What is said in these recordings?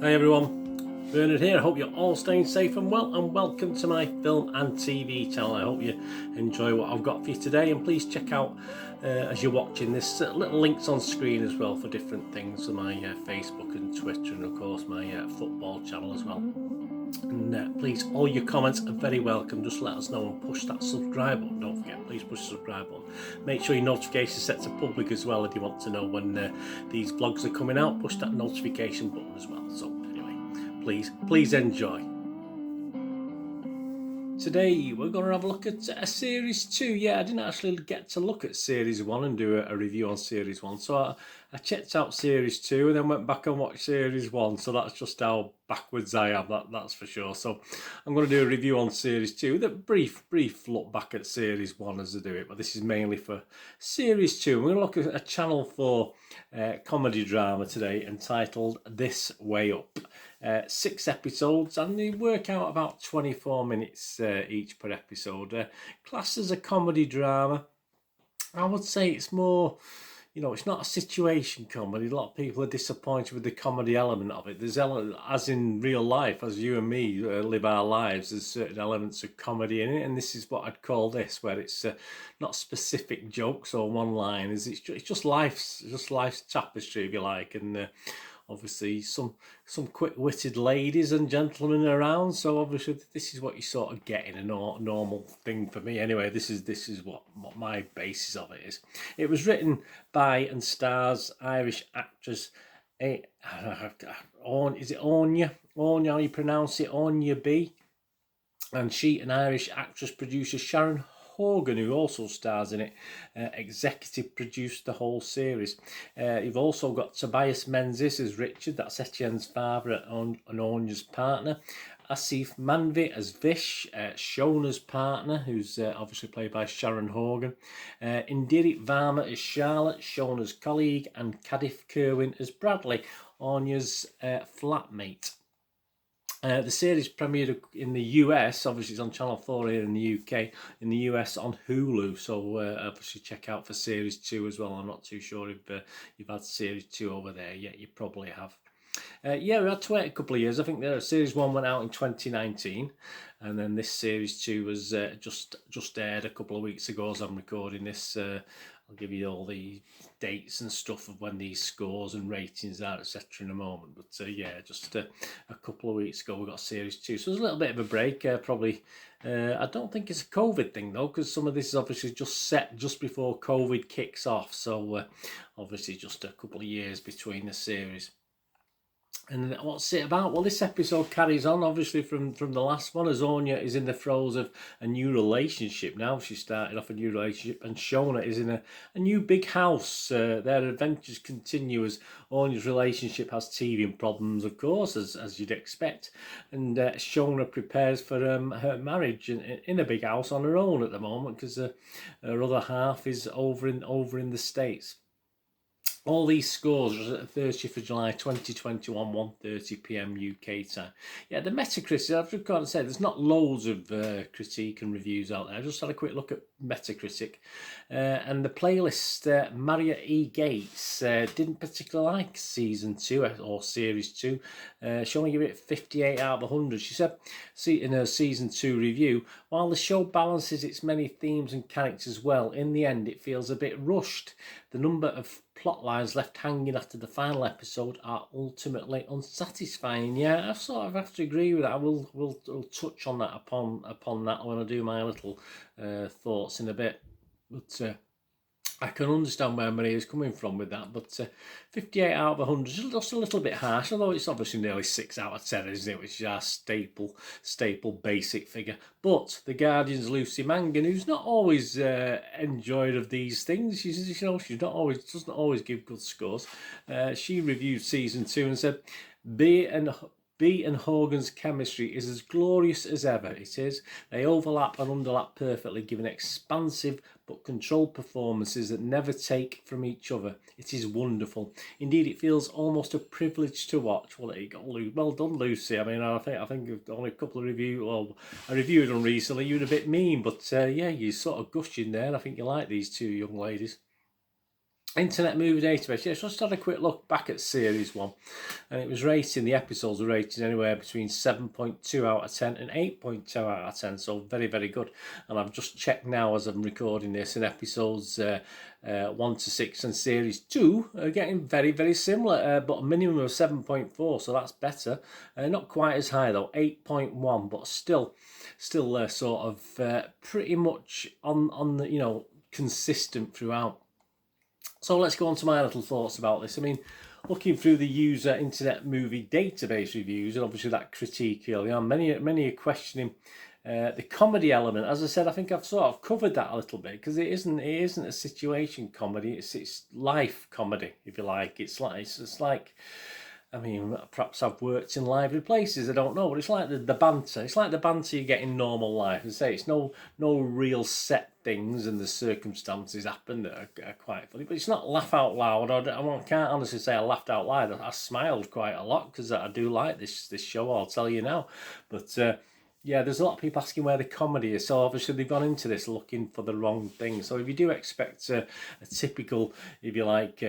Hi everyone, Bernard here. I hope you're all staying safe and well, and welcome to my film and TV channel. I hope you enjoy what I've got for you today, and please check out as you're watching this little links on screen as well for different things, for my Facebook and Twitter, and of course my football channel as well. And please, all your comments are very welcome. Just let us know and push that subscribe button. Don't forget, please push the subscribe button. Make sure your notifications set to public as well if you want to know when these vlogs are coming out. Push that notification button as well. So anyway, please enjoy. Today we're going to have a look at Series 2. Yeah, I didn't actually get to look at Series 1 and do a review on Series 1. So I checked out Series 2 and then went back and watched Series 1. So that's just how backwards I am, that's for sure. So I'm going to do a review on Series 2 with a brief look back at Series 1 as I do it. But this is mainly for Series 2. We're going to look at a Channel 4 comedy drama today entitled This Way Up. 6 episodes, and they work out about 24 minutes each per episode. Classed as a comedy drama, I would say it's more, it's not a situation comedy. A lot of people are disappointed with the comedy element of it. There's as in real life, as you and me live our lives, there's certain elements of comedy in it, and this is what I'd call this, where it's not specific jokes or one-liners. It's just life's tapestry, if you like, and obviously some quick-witted ladies and gentlemen around, so obviously this is what you sort of get in a normal thing for me. Anyway, this is what my basis of it is. It was written by and stars Irish actress is it Anya, how you pronounce it, Anya B, and she and Irish actress producer Sharon Horgan, who also stars in it, executive produced the whole series. You've also got Tobias Menzies as Richard, that's Etienne's father and Anya's partner. Asif Manvi as Vish, Shona's partner, who's obviously played by Sharon Horgan. Indirit Varma as Charlotte, Shona's colleague, and Cadif Kerwin as Bradley, Anya's flatmate. The series premiered in the US, obviously it's on Channel 4 here in the UK, in the US on Hulu, so obviously check out for Series 2 as well. I'm not too sure if you've had Series 2 over there yet, you probably have. Yeah, we had to wait a couple of years. I think the Series 1 went out in 2019, and then this Series 2 was just aired a couple of weeks ago as I'm recording this. I'll give you all the dates and stuff of when these scores and ratings are, etc. in a moment. But yeah, just a couple of weeks ago we got Series 2. So there's a little bit of a break, probably. I don't think it's a COVID thing though, because some of this is obviously just set just before COVID kicks off. So obviously just a couple of years between the series. And what's it about? Well, this episode carries on, obviously, from the last one, as Anya is in the throes of a new relationship now. She started off a new relationship, and Shona is in a new big house. Their adventures continue as Anya's relationship has teething problems, of course, as you'd expect. And Shona prepares for her marriage in a big house on her own at the moment, because her other half is over in the States. All these scores was at 30th of July 2021, 1:30 p.m. UK time. Yeah, the Metacritic, I've just got to say, there's not loads of critique and reviews out there. I just had a quick look at Metacritic. And the playlist, Maria E. Gates didn't particularly like Season 2 or Series 2. She only gave it 58 out of 100. She said in her Season 2 review, while the show balances its many themes and characters well, in the end it feels a bit rushed. The number of plot lines left hanging after the final episode are ultimately unsatisfying. Yeah, I sort of have to agree with that. We'll touch on that upon that when I do my little thoughts in a bit. But I can understand where Maria's coming from with that, but 58 out of 100 is just a little bit harsh, although it's obviously nearly 6 out of 10, isn't it, which is our staple basic figure. But The Guardian's Lucy Mangan, who's not always enjoyed of these things, she's doesn't always give good scores. She reviewed Season 2 and said, B and Horgan's chemistry is as glorious as ever. It is. They overlap and underlap perfectly, giving expansive but controlled performances that never take from each other. It is wonderful. Indeed, it feels almost a privilege to watch. Well done, Lucy. I mean, I think only a couple of I reviewed them recently. You were a bit mean, but yeah, you're sort of gushing there. I think you like these two young ladies. Internet Movie Database. Yeah, so just had a quick look back at series 1, and it was rating, the episodes were rated anywhere between 7.2 out of 10 and 8.2 out of 10, so very, very good. And I've just checked now as I'm recording this, and episodes 1 to 6 and series 2 are getting very, very similar, but a minimum of 7.4, so that's better. Not quite as high though, 8.1, but still sort of pretty much on the, you know, consistent throughout. So let's go on to my little thoughts about this. I mean, looking through the user Internet Movie Database reviews, and obviously that critique early on, many are questioning the comedy element. As I said, I think I've sort of covered that a little bit, because it isn't a situation comedy. It's life comedy, if you like. It's like. I mean, perhaps I've worked in lively places, I don't know, but it's like the banter. It's like the banter you get in normal life. And say it's no real set things, and the circumstances happen that are quite funny. But it's not laugh out loud. I can't honestly say I laughed out loud. I smiled quite a lot, because I do like this show, I'll tell you now. But yeah, there's a lot of people asking where the comedy is. So obviously they've gone into this looking for the wrong thing. So if you do expect a typical, if you like,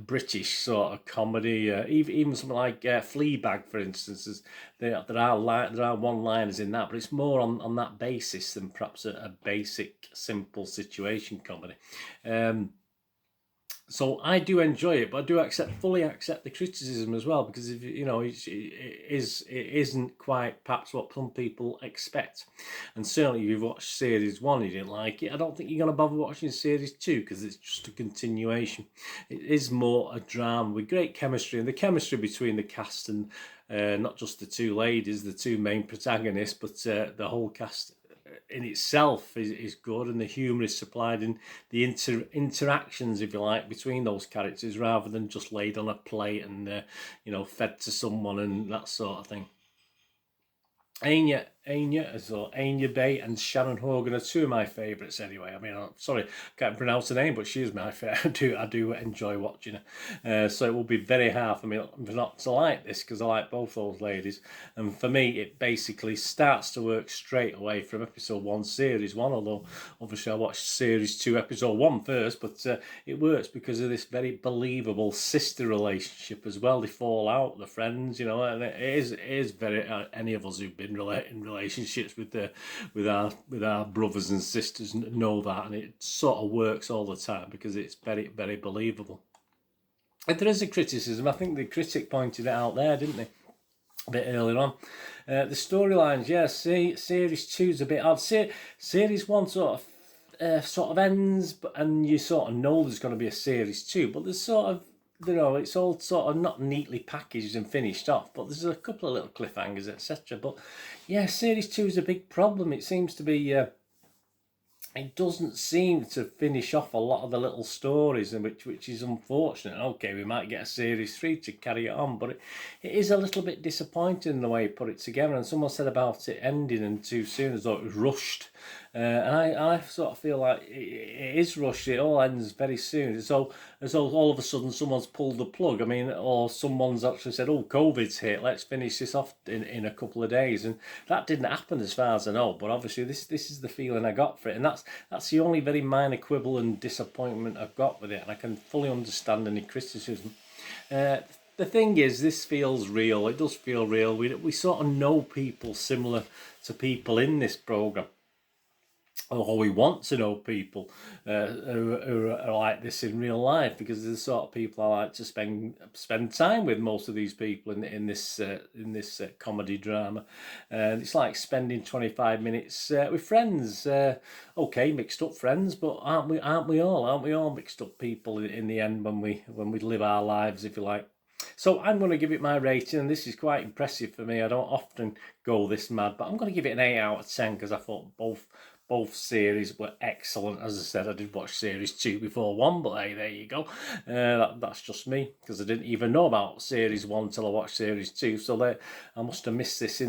British sort of comedy, even something like Fleabag, for instance, there are one-liners in that, but it's more on that basis than perhaps a basic, simple situation comedy. So I do enjoy it, but I do fully accept the criticism as well, because if you know, it isn't quite perhaps what some people expect. And certainly, if you've watched series 1 and you didn't like it, I don't think you're going to bother watching series 2, because it's just a continuation. It is more a drama with great chemistry, and the chemistry between the cast and not just the two ladies, the two main protagonists, but the whole cast in itself is good, and the humour is supplied in the interactions, if you like, between those characters, rather than just laid on a plate and you know, fed to someone and that sort of thing. Anya Bay and Sharon Horgan are two of my favourites anyway. I mean, I'm sorry, can't pronounce the name, but she is my favourite. I do enjoy watching her. So it will be very hard for me not to like this, because I like both those ladies. And for me, it basically starts to work straight away from episode 1, series 1, although obviously I watched series 2, episode 1 first, but it works because of this very believable sister relationship as well. They fall out, the friends, you know, and it is very, any of us who've been in relationships with our brothers and sisters know that, and it sort of works all the time because it's very, very believable. If there is a criticism, I think the critic pointed it out there, didn't they, a bit earlier on. The storylines, yeah, series 2 is a bit odd. Series 1 sort of ends, and you sort of know there's going to be a series 2, but there's sort of, you know, it's all sort of not neatly packaged and finished off, but there's a couple of little cliffhangers, etc. But yeah, series 2 is a big problem. It seems to be it doesn't seem to finish off a lot of the little stories, and which is unfortunate. Okay, we might get a series 3 to carry it on, but it is a little bit disappointing in the way he put it together. And someone said about it ending and too soon, as though it was rushed. And I sort of feel like it is rushed. It all ends very soon. As though all of a sudden someone's pulled the plug. I mean, or someone's actually said, "Oh, COVID's hit. Let's finish this off in a couple of days." And that didn't happen, as far as I know. But obviously, this is the feeling I got for it, and that's the only very minor quibble and disappointment I've got with it. And I can fully understand any criticism. The thing is, this feels real. It does feel real. We sort of know people similar to people in this programme. Or we want to know people who are like this in real life, because they're the sort of people I like to spend time with. Most of these people in this comedy drama, it's like spending 25 minutes with friends. Okay, mixed up friends, but aren't we all mixed up people in the end when we live our lives, if you like. So I'm going to give it my rating, and this is quite impressive for me. I don't often go this mad, but I'm going to give it an 8 out of 10, because I thought both series were excellent. As I said, I did watch series 2 before 1, but hey, there you go. That's just me, because I didn't even know about series 1 till I watched series 2. So I must have missed this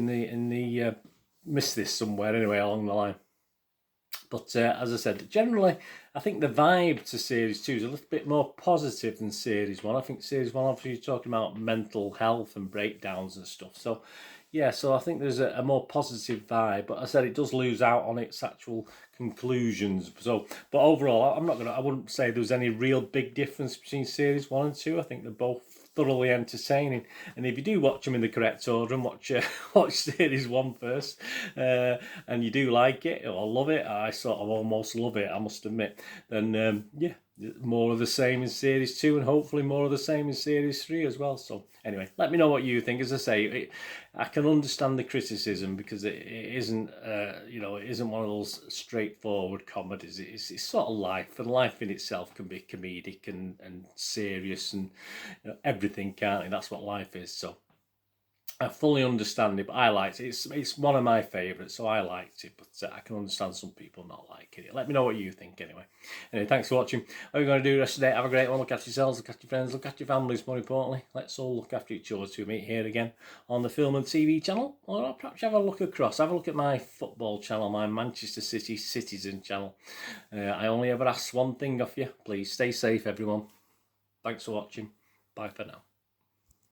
missed this somewhere anyway along the line. But as I said, generally, I think the vibe to series 2 is a little bit more positive than series 1. I think series 1, obviously, you're talking about mental health and breakdowns and stuff. So yeah, so I think there's a more positive vibe, but I said it does lose out on its actual conclusions. So, but overall, I wouldn't say there was any real big difference between series 1 and 2. I think they're both thoroughly entertaining, and if you do watch them in the correct order and watch watch series 1 first, and you do like it or love it, I sort of almost love it, I must admit, then yeah, more of the same in series 2 and hopefully more of the same in series 3 as well. So anyway, let me know what you think. As I say, I can understand the criticism because it isn't you know, it isn't one of those straightforward comedies. It's sort of life, and life in itself can be comedic and serious and, you know, everything, can't it? That's what life is. So I fully understand it, but I liked it. It's one of my favourites, so I liked it. But I can understand some people not liking it. Let me know what you think anyway. Anyway, thanks for watching. What are you going to do the rest of the day? Have a great one. Look after yourselves, look after your friends, look after your families, more importantly. Let's all look after each other till we meet here again on the Film and TV channel. Or perhaps have a look across. Have a look at my football channel, my Manchester City Citizen channel. I only ever ask one thing of you. Please stay safe, everyone. Thanks for watching. Bye for now.